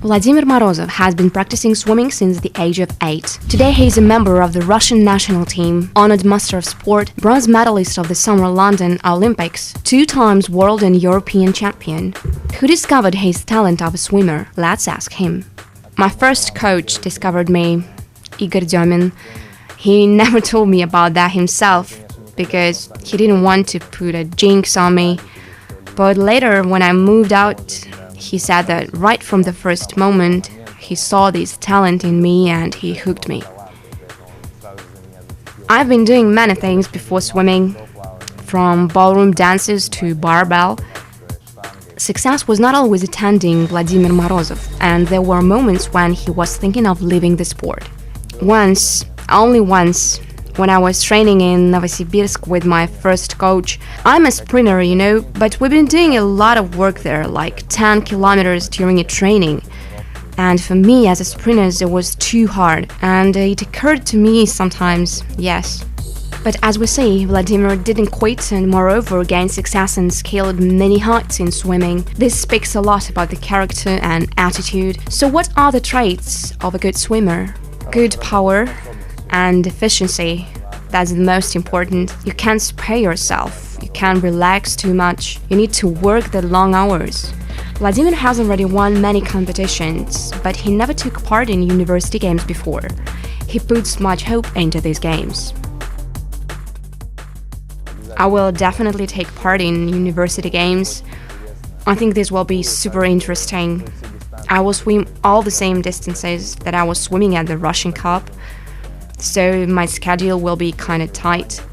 Vladimir Morozov has been practicing swimming since the age of 8. Today he is a member of the Russian national team, honored master of sport, bronze medalist of the Summer London Olympics, 2 times world and European champion. Who discovered his talent of a swimmer? Let's ask him. My first coach discovered me, Igor Demin. He never told me about that himself because he didn't want to put a jinx on me. But later, when I moved out, he said that right from the first moment, he saw this talent in me and he hooked me. I've been doing many things before swimming, from ballroom dances to barbell. Success was not always attending Vladimir Morozov, and there were moments when he was thinking of leaving the sport. Once, only once, when I was training in Novosibirsk with my first coach. I'm a sprinter, but we've been doing a lot of work there, like 10 kilometers during a training. And for me as a sprinter, it was too hard, and it occurred to me sometimes, yes. But as we see, Vladimir didn't quit and moreover gained success and scaled many heights in swimming. This speaks a lot about the character and attitude. So what are the traits of a good swimmer? Good power and efficiency. That's the most important. You can't spare yourself. You can't relax too much. You need to work the long hours. Vladimir has already won many competitions, but he never took part in university games before. He puts much hope into these games. I will definitely take part in university games. I think this will be super interesting. I will swim all the same distances that I was swimming at the Russian Cup. So my schedule will be kind of tight.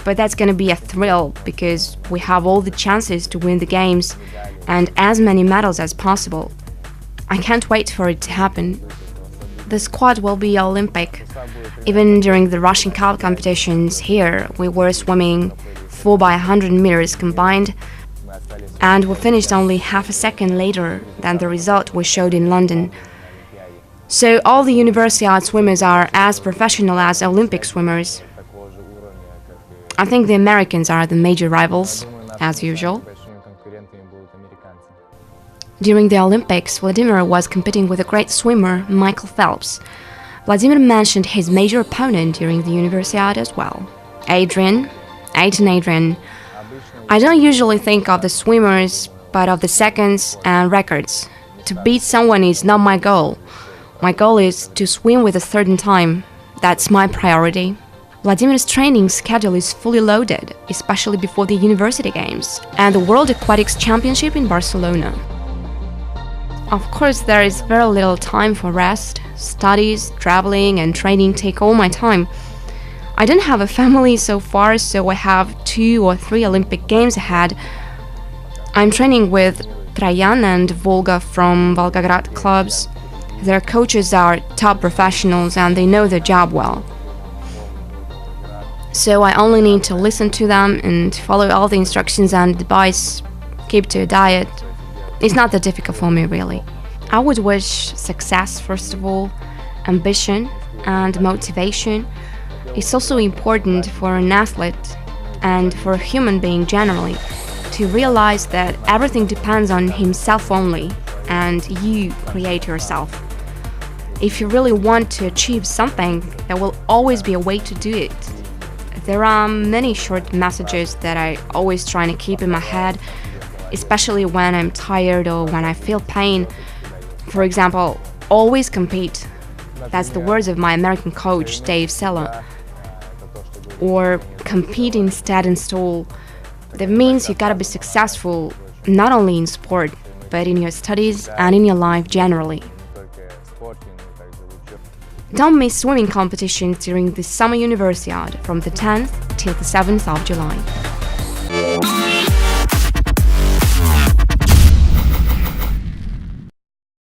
But that's going to be a thrill because we have all the chances to win the games and as many medals as possible. I can't wait for it to happen. The squad will be Olympic. Even during the Russian Cup competitions here, we were swimming 4x100 meters combined, and we finished only half a second later than the result we showed in London. So all the Universiade swimmers are as professional as Olympic swimmers. I think the Americans are the major rivals, as usual. During the Olympics, Vladimir was competing with a great swimmer, Michael Phelps. Vladimir mentioned his major opponent during the Universiade as well, Adrian. I don't usually think of the swimmers, but of the seconds and records. To beat someone is not my goal. My goal is to swim with a certain time. That's my priority. Vladimir's training schedule is fully loaded, especially before the University Games and the World Aquatics Championship in Barcelona. Of course, there is very little time for rest. Studies, traveling, and training take all my time. I don't have a family so far, so I have 2 or 3 Olympic Games ahead. I'm training with Trajan and Volga from Volgograd clubs. Their coaches are top professionals and they know their job well. So I only need to listen to them and follow all the instructions and advice, keep to a diet. It's not that difficult for me, really. I would wish success, first of all, ambition and motivation. It's also important for an athlete and for a human being generally to realize that everything depends on himself only and you create yourself. If you really want to achieve something, there will always be a way to do it. There are many short messages that I always try to keep in my head, especially when I'm tired or when I feel pain. For example, always compete. That's the words of my American coach, Dave Seller. Or compete instead and stall. That means you gotta be successful not only in sport, but in your studies and in your life generally. Don't miss swimming competitions during the Summer Universiade from the 10th till the 7th of July.